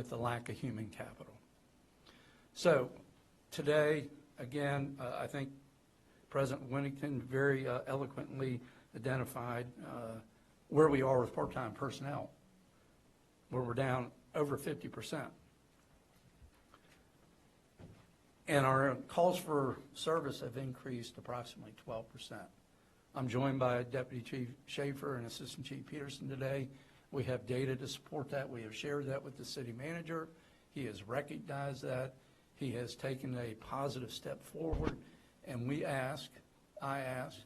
with the lack of human capital. So today, again, I think President Winnington very eloquently identified where we are with part-time personnel, where we're down over 50%. And our calls for service have increased approximately 12%. I'm joined by Deputy Chief Schaefer and Assistant Chief Peterson today. We have data to support that. We have shared that with the city manager. He has recognized that. He has taken a positive step forward, and I ask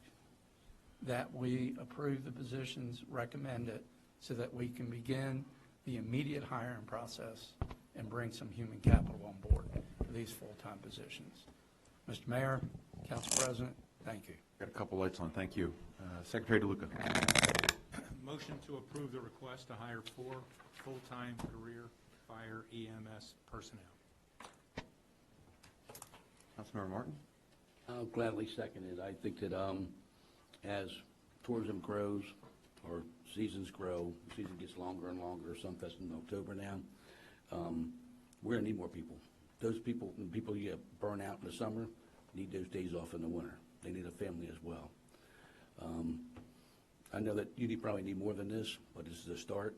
that we approve the positions recommended so that we can begin the immediate hiring process and bring some human capital on board for these full-time positions. Mr. Mayor, Council President, thank you. Got a couple lights on. Thank you. Secretary DeLuca. Motion to approve the request to hire 4 full-time career fire EMS personnel. Councilmember Martin. I'll gladly second it. I think that as tourism grows or seasons grow, the season gets longer and longer, Sunfest in October now, we're going to need more people. Those people, the people you get burnt out in the summer, need those days off in the winter. They need a family as well. I know that you probably need more than this, but this is a start,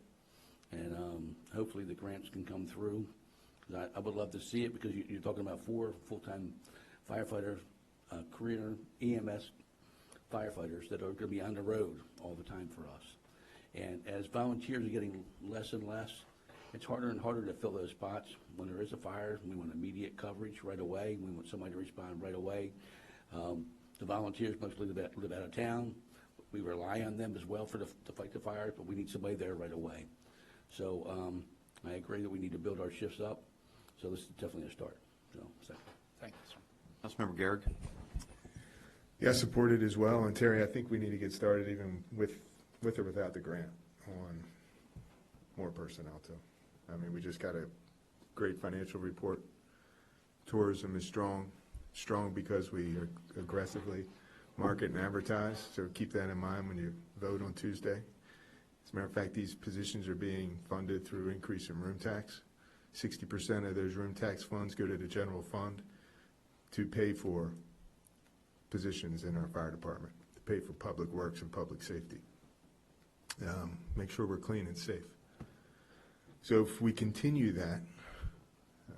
and hopefully the grants can come through. I would love to see it because you're talking about 4 full-time firefighters, career EMS firefighters that are going to be on the road all the time for us. And as volunteers are getting less and less, it's harder and harder to fill those spots. When there is a fire, we want immediate coverage right away. We want somebody to respond right away. The volunteers mostly live out of town. We rely on them as well to fight the fires, but we need somebody there right away. So I agree that we need to build our shifts up. So this is definitely a start. So, Thank you, sir. Councilmember Garrick. Yeah, support it as well. And Terry, I think we need to get started even with or without the grant on more personnel too. I mean, we just got a great financial report. Tourism is strong because we aggressively market and advertise. So keep that in mind when you vote on Tuesday. As a matter of fact, these positions are being funded through increase in room tax. 60% of those room tax funds go to the general fund to pay for positions in our fire department, to pay for public works and public safety. Make sure we're clean and safe. So if we continue that,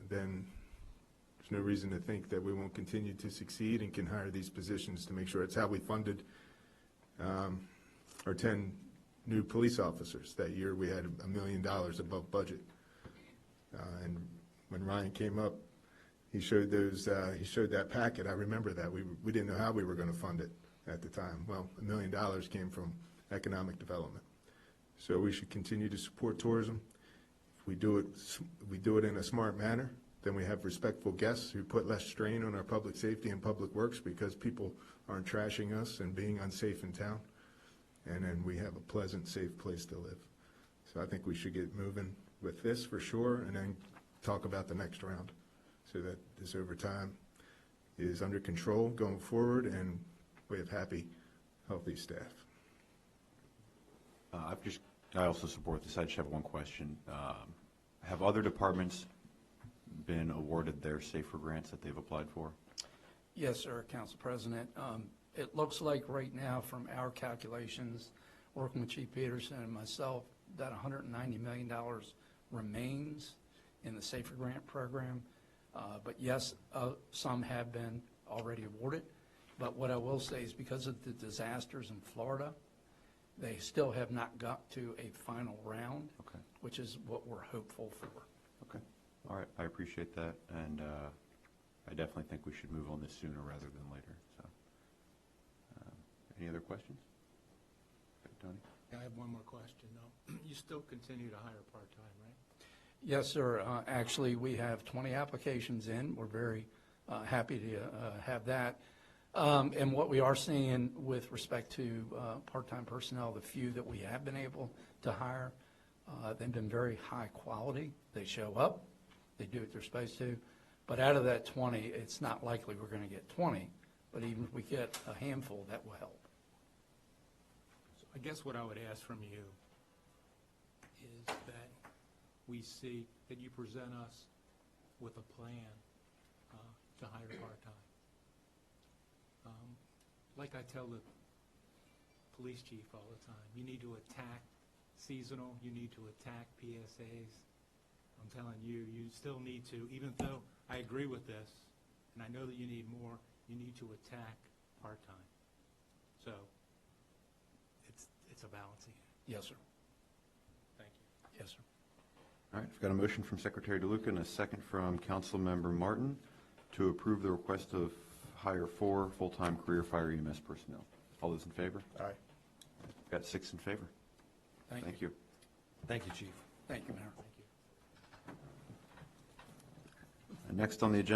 then there's no reason to think that we won't continue to succeed and can hire these positions to make sure. It's how we funded our 10 new police officers. That year we had $1 million above budget. And when Ryan came up, he showed that packet. I remember that. We didn't know how we were going to fund it at the time. Well, $1 million came from economic development. So we should continue to support tourism. If we do it in a smart manner, then we have respectful guests who put less strain on our public safety and public works because people aren't trashing us and being unsafe in town. And then we have a pleasant, safe place to live. So I think we should get moving with this for sure, and then talk about the next round so that this overtime is under control going forward and we have happy, healthy staff. I also support this. I just have one question. Have other departments been awarded their SAFER grants that they've applied for? Yes, sir, Council President. It looks like right now from our calculations, working with Chief Peterson and myself, that $190 million remains in the SAFER grant program. But yes, some have been already awarded. But what I will say is because of the disasters in Florida, they still have not got to a final round, Okay. which is what we're hopeful for. Okay. All right. I appreciate that. And I definitely think we should move on this sooner rather than later. So, any other questions? Okay, Tony? I have one more question, though. You still continue to hire part-time, right? Yes, sir. Actually, we have 20 applications in. We're very happy to have that. And what we are seeing with respect to part-time personnel, the few that we have been able to hire, they've been very high quality. They show up. They do what they're supposed to. But out of that 20, it's not likely we're going to get 20. But even if we get a handful, that will help. So I guess what I would ask from you is that we see that you present us with a plan to hire part-time. Like I tell the police chief all the time, you need to attack seasonal, you need to attack PSAs. I'm telling you, you still need to, even though I agree with this, and I know that you need more, you need to attack part-time. So it's a balancing act. Yes, sir. Thank you. Yes, sir. All right, we've got a motion from Secretary DeLuca and a second from Councilmember Martin to approve the request of hire 4 full-time career fire EMS personnel. All those in favor? Aye. Got 6 in favor. Thank you. Thank you, Chief. Thank you, Mayor. Thank you. And next on the agenda